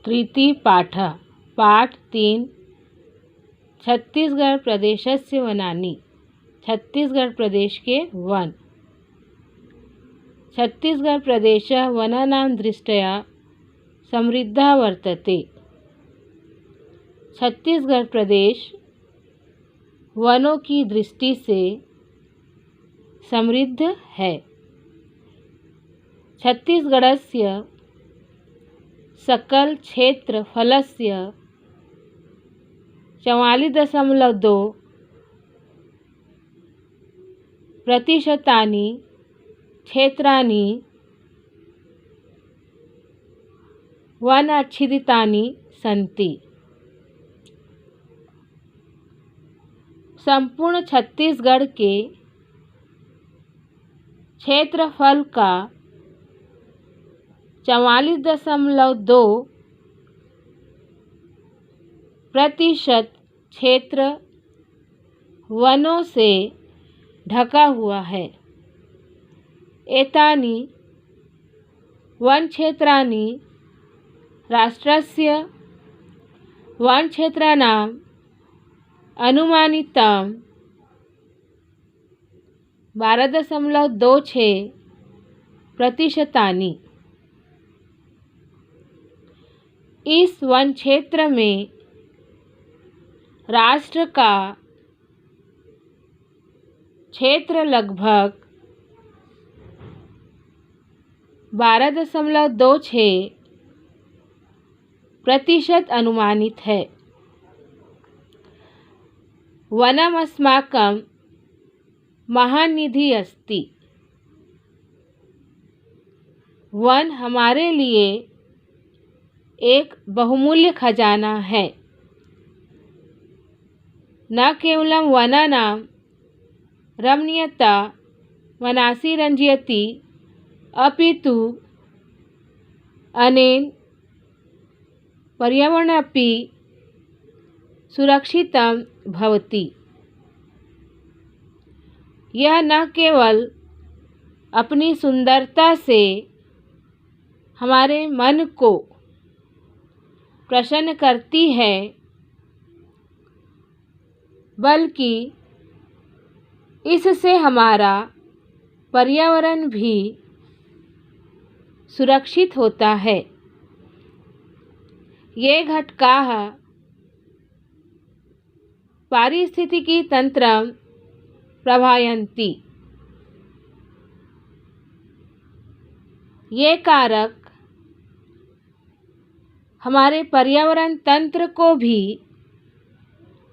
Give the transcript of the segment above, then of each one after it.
तृतीय पाठः पाठ 3 छत्तीसगढ़ प्रदेशस्य वनानि। छत्तीसगढ़ प्रदेश के वन। छत्तीसगढ़ प्रदेशः वनानां दृष्ट्या समृद्धः वर्तते। छत्तीसगढ़ प्रदेश वनों की दृष्टि से समृद्ध है। छत्तीसगढ़स्य सकल क्षेत्रफलस्य 44.2% क्षेत्राणि वनाच्छादितानि सन्ति। संपूर्ण छत्तीसगढ़ के क्षेत्रफल का 44.2% क्षेत्र वनों से ढका हुआ है। एतानि वनक्षेत्राणि राष्ट्रस्य वनक्षेत्राणाम् अनुमानितं 12.26%। इस वन क्षेत्र में राष्ट्र का क्षेत्र लगभग 12.26% अनुमानित है। वनम् अस्माकं महानिधिः अस्ति। वन हमारे लिए एक बहुमूल्य खजाना है। न केवलं वनानां रमणीयता मनसि रञ्जयति अपितु अनेन पर्यावरणमपि सुरक्षितं भवति। यह न केवल अपनी सुंदरता से हमारे मन को प्रसन्न करती है, बल्कि इससे हमारा पर्यावरण भी सुरक्षित होता है। ये घटकाः पारिस्थितिकी तंत्रं प्रभावयन्ति। ये कारक हमारे पर्यावरण तंत्र को भी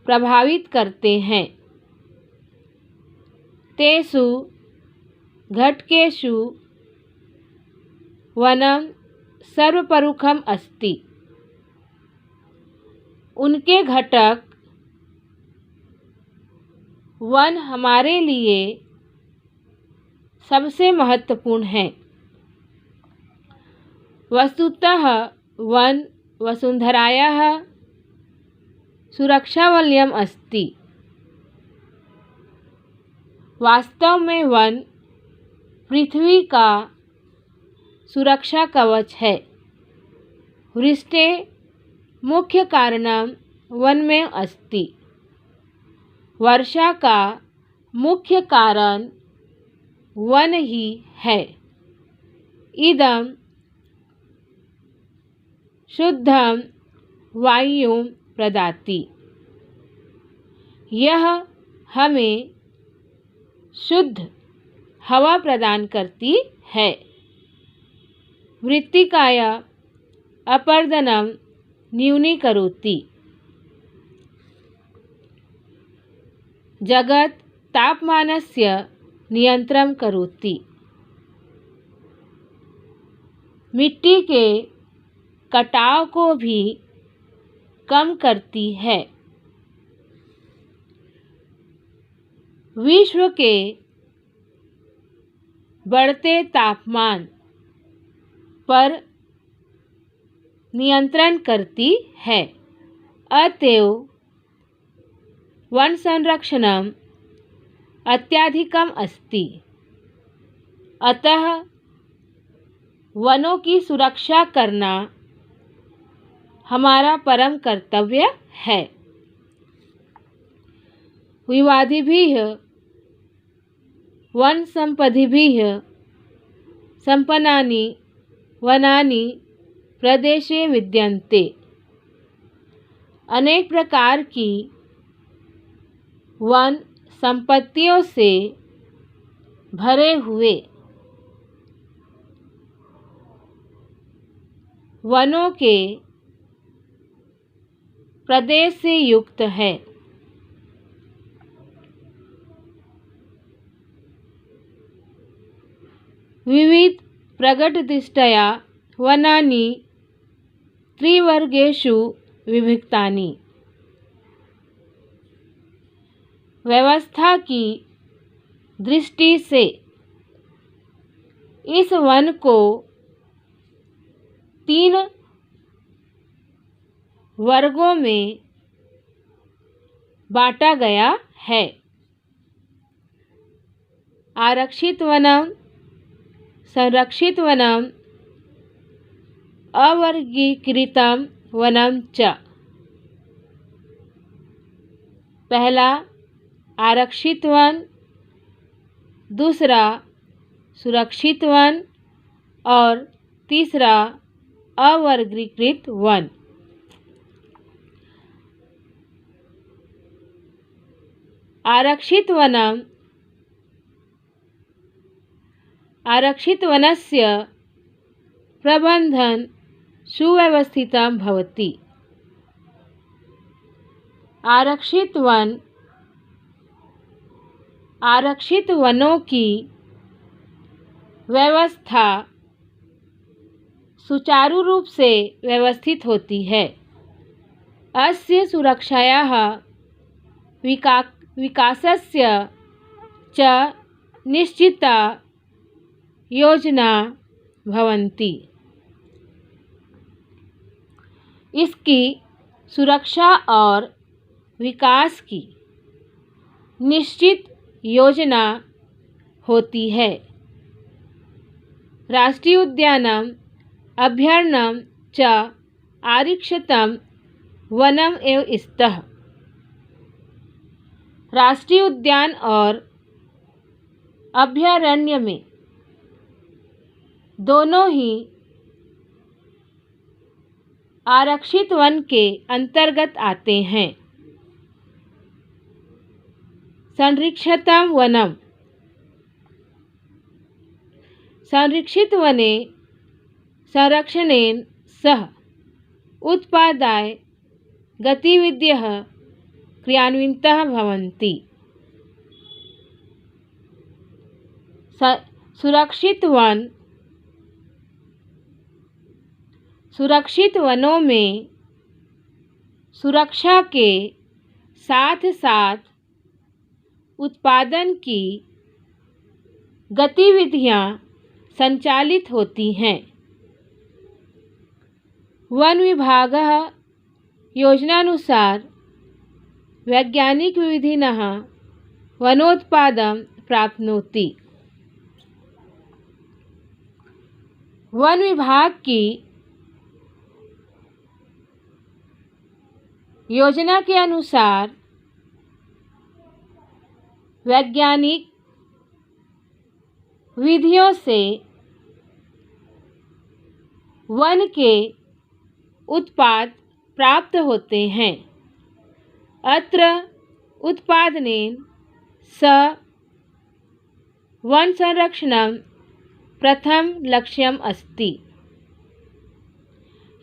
प्रभावित करते हैं। तेषु घटकेषु वनं सर्वप्रमुखम् अस्ति। उनके घटक वन हमारे लिए सबसे महत्वपूर्ण है। वस्तुतः वन वसुंधरायाः सुरक्षावलयम् अस्ति। वास्तव में वन पृथ्वी का सुरक्षा कवच है। वृष्टेः मुख्य कारणं वनमेव अस्ति। वर्षा का मुख्य कारण वन ही है। इदं शुद्धं वायुं प्रददाति। यह हमें शुद्ध हवा प्रदान करती है। मृत्तिकायाः अपरदनं न्यूनीकरोति। जगत् तापमानस्य नियंत्रणं करोति। मिट्टी के कटाव को भी कम करती है। विश्व के बढ़ते तापमान पर नियंत्रण करती है। अतएव वन संरक्षणम् अत्यधिकम् अस्ति। अतः वनों की सुरक्षा करना हमारा परम कर्तव्य है। विवादिभिः वन संपद्भिः संपन्नानि वनानि प्रदेशे विद्यन्ते। अनेक प्रकार की वन संपत्तियों से भरे हुए वनों के प्रदेश से युक्त है। विविध प्रगटदृष्टया वनानि त्रिवर्गेषु विभक्तानि। व्यवस्था की दृष्टि से इस वन को 3 वर्गों में बांटा गया है। आरक्षित वनम, संरक्षित वनम, अवर्गीकृतम वनम च। पहला आरक्षित वन, दूसरा सुरक्षित वन और तीसरा अवर्गीकृत वन। आरक्षित वनस्य प्रबंधन सुव्यवस्थितं भवति। आरक्षित वनों की व्यवस्था सुचारू रूप से व्यवस्थित होती है। अस्य सुरक्षायाः विकासस्य च निश्चिता योजना भवन्ति। इसकी सुरक्षा और विकास की निश्चित योजना होती है। राष्ट्रीय उद्यानम अभयारण्यम च आरक्षितं वनम एव स्तः। राष्ट्रीय उद्यान और अभयारण्य में दोनों ही आरक्षित वन के अंतर्गत आते हैं। संरक्षितं वनम, संरक्षित वने संरक्षणेन सह उत्पादाय गतिविधयः क्रियान्विताः भवन्ति। सुरक्षित वनों में सुरक्षा के साथ साथ उत्पादन की गतिविधियां संचालित होती हैं। वन विभागः योजनानुसार वैज्ञानिक विधिनः वनोत्पादं प्राप्नोति। वन विभाग की योजना के अनुसार वैज्ञानिक विधियों से वन के उत्पाद प्राप्त होते हैं। अत्र उत्पादनेन स वन संरक्षणं प्रथम लक्ष्यम अस्ति।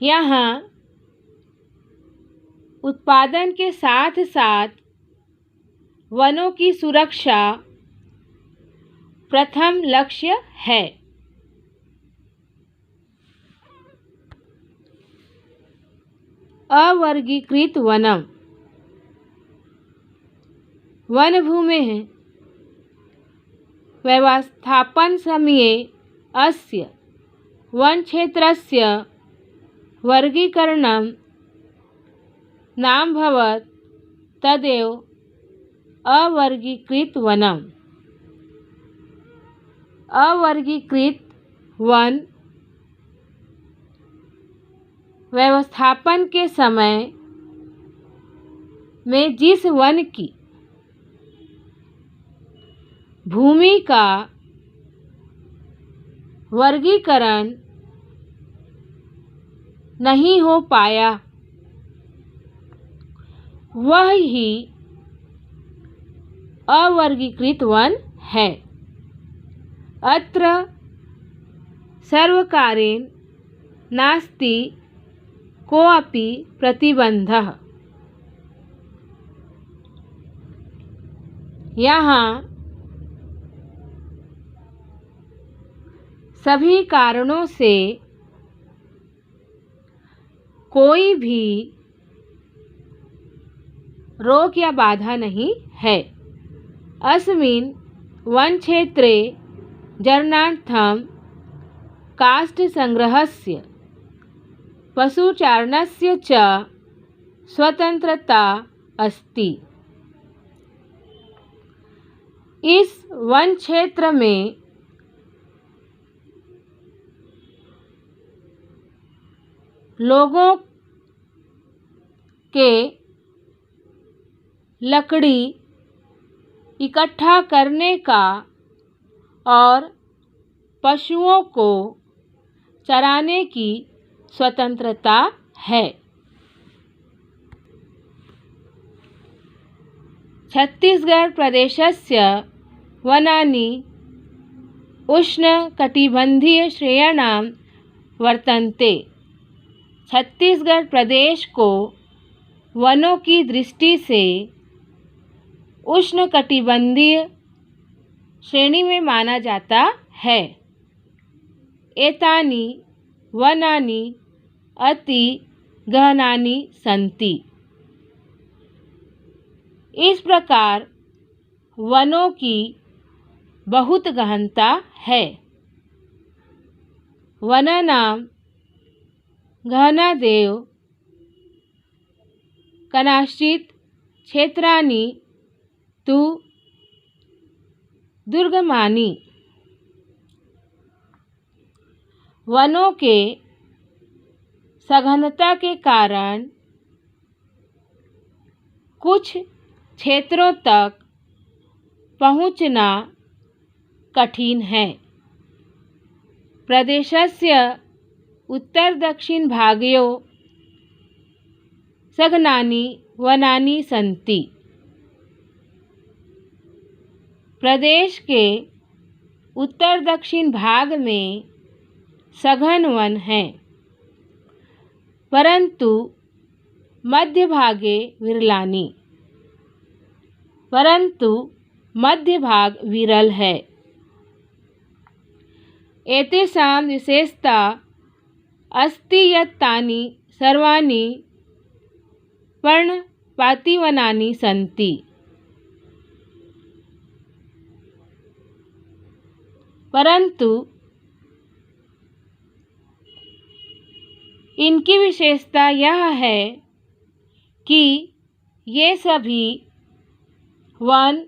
यहाँ उत्पादन के साथ साथ वनों की सुरक्षा प्रथम लक्ष्य है। अवर्गीकृत वनम, वन भूमेः व्यवस्थापन समये अस्य वन क्षेत्रस्य वर्गीकरणं नाभवत् तदेव अवर्गीकृत वनम। अवर्गीकृत वन व्यवस्थापन के समय में जिस वन की भूमि का वर्गीकरण नहीं हो पाया वह ही अवर्गीकृत वन है। अत्र सर्वकारेण नास्ति कोऽपि प्रतिबंधः। यहाँ सभी कारणों से कोई भी रोक या बाधा नहीं है। अस्मिन् वनक्षेत्रे जरणार्थं काष्ठसंग्रहस्य पशुचारणस्य च स्वतंत्रता अस्ति। इस वन क्षेत्र में लोगों के लकड़ी इकट्ठा करने का और पशुओं को चराने की स्वतंत्रता है। छत्तीसगढ़ प्रदेशस्य वनानि उष्णकटिबंधीय श्रेण्यां वर्तन्ते। छत्तीसगढ़ प्रदेश को वनों की दृष्टि से उष्णकटिबंधीय श्रेणी में माना जाता है। एतानि वनानि अति गहनानि सन्ति। इस प्रकार वनों की बहुत गहनता है। वनानां गहनादेव कदाचित् क्षेत्राणि तु दुर्गमानि। वनों के सघनता के कारण कुछ क्षेत्रों तक पहुँचना कठिन है। प्रदेशस्य उत्तर दक्षिण भागयोः सघनानि वनानि सन्ति। प्रदेश के उत्तर दक्षिण भाग में सघन वन हैं, परंतु मध्य भागे विरलानि। परंतु मध्य भाग विरल है। एतेषां विशेषता अस्ति यत् तानि सर्वाणि पर्णपातिवनानि सन्ति। परंतु इनकी विशेषता यह है कि ये सभी वन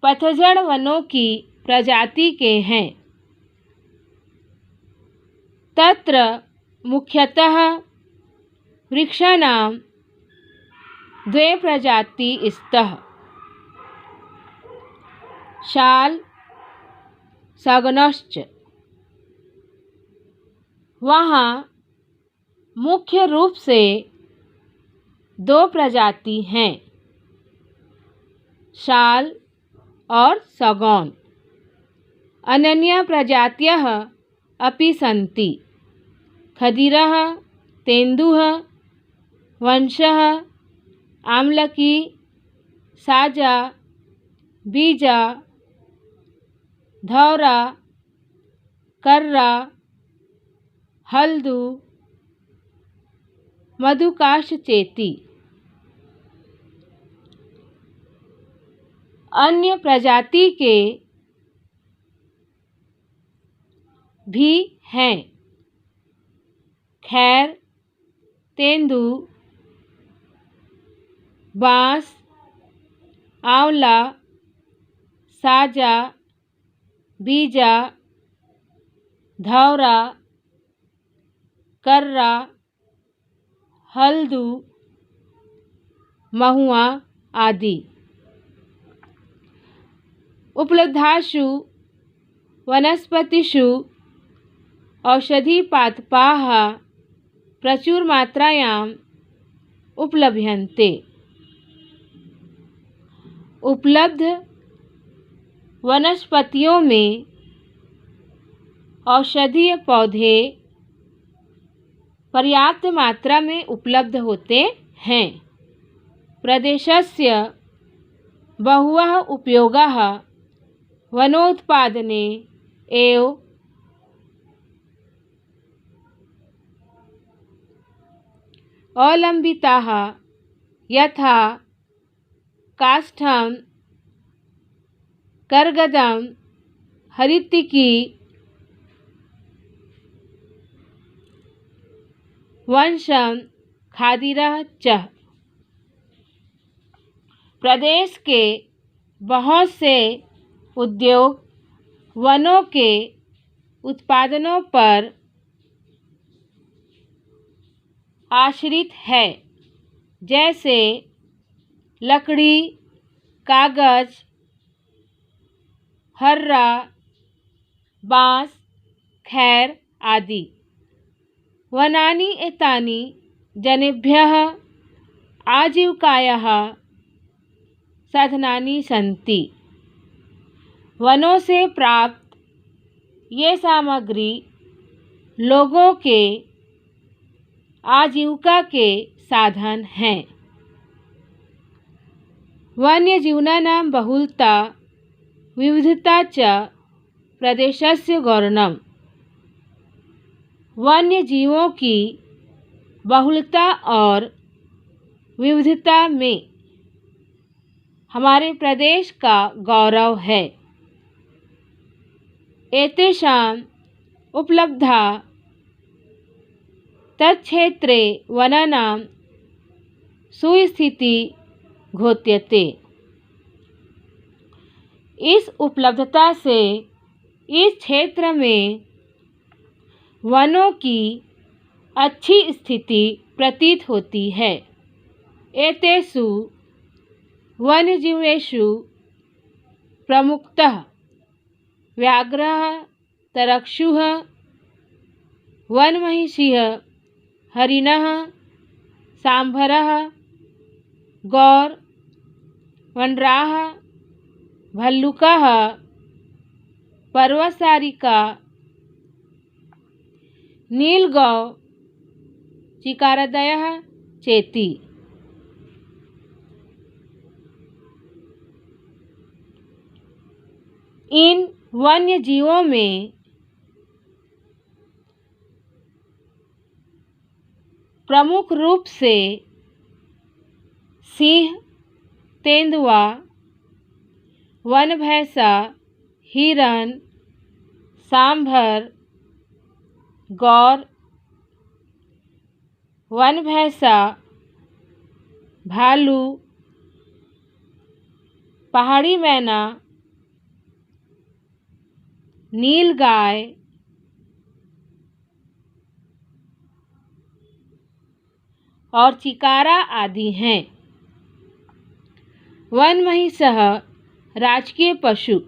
पतझड़ वनों की प्रजाति के हैं। तत्र मुख्यतः वृक्षाणां द्वे प्रजाति स्तः। शाल सागौनश्च। वहाँ मुख्य रूप से दो प्रजाति हैं, शाल और सागौन। अन्य प्रजातयः अपि सन्ति। खदिरः, तेंदुः, वंशः, आमलकी, साजा, बीजा, धौरा, कर्रा, हल्दू, मधुकाशचेती। अन्य प्रजाति के भी हैं। खैर, तेंदू, बांस, आंवला, साजा, बीजा, धौरा, कर्रा, हल्दू, महुआ आदि। उपलब्धासु वनस्पतिषु औषधिपादपाः प्रचुरमात्रायाम् उपलभ्यन्ते। उपलब्ध वनस्पतियों में औषधीय पौधे पर्याप्त मात्रा में उपलब्ध होते हैं। प्रदेशस्य बहवः उपयोगाः वनोत्पादने एव अवलम्बिताः, यथा काष्ठं, कर्गदं, हरितकी, वंशम, खादिरः च। प्रदेश के बहुत से उद्योग वनों के उत्पादनों पर आश्रित है, जैसे लकड़ी, कागज, हर्रा, बांस, खैर आदि। वनानि एतानि जनेभ्यः आजीविकायाः साधनानि सन्ति। वनों से प्राप्त ये सामग्री लोगों के आजीविका के साधन हैं। वन्यजीवानां बहुलता विविधता च प्रदेशस्य गौरवम्। वन्य जीवों की बहुलता और विविधता में हमारे प्रदेश का गौरव है। एतेषाम् उपलब्धा तत्क्षेत्रे वनानां सुस्थिति घोष्यते। इस उपलब्धता से इस क्षेत्र में वनों की अच्छी स्थिति प्रतीत होती है। एतेषु वन्यजीवेषु प्रमुखतः व्याघ्रः, तर्कशुः, वनमहिषीः, हरिणः, सांभरः, गौर, वनराह, भल्लुकः, पर्वतसारिका, नीलगौ, चिकारादयः चेति। इन वन्य जीवों में प्रमुख रूप से सिंह, तेंदुआ, वन भैंसा, हिरण, सांभर, गौर, वन भैंसा, भालू, पहाड़ी मैना, नीलगाय, और चिकारा आदि हैं। वन महिषः राजकीय पशु,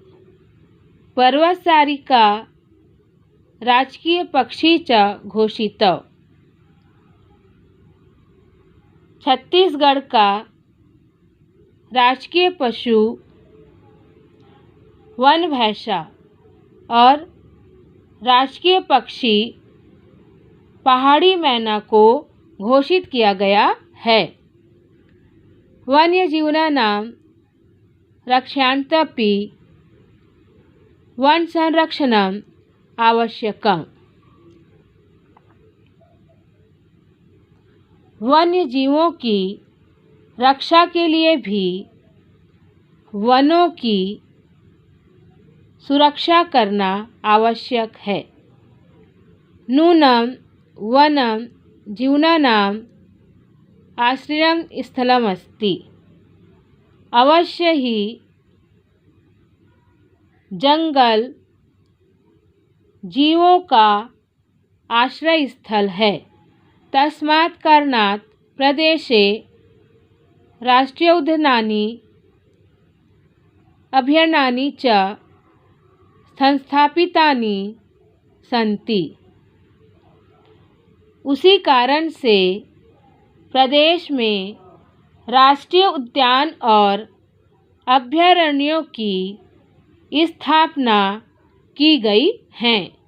पर्वतसारिका राजकीय पक्षी च घोषितौ। छत्तीसगढ़ का राजकीय पशु वन भैंसा और राजकीय पक्षी पहाड़ी मैना को घोषित किया गया है। वन्यजीवानां रक्षणार्थमपि वन संरक्षणम् आवश्यकम्। वन्य जीवों की रक्षा के लिए भी वनों की सुरक्षा करना आवश्यक है। नूनं वनं जीवानाम् आश्रयं स्थलमस्ति। अवश्य ही जंगल जीवों का आश्रय स्थल है। तस्मात् कारणात् प्रदेशे राष्ट्रीय उद्यानानि अभयारण्यानि च संस्थापितानि सन्ति। उसी कारण से प्रदेश में राष्ट्रीय उद्यान और अभयारण्यों की स्थापना की गई है।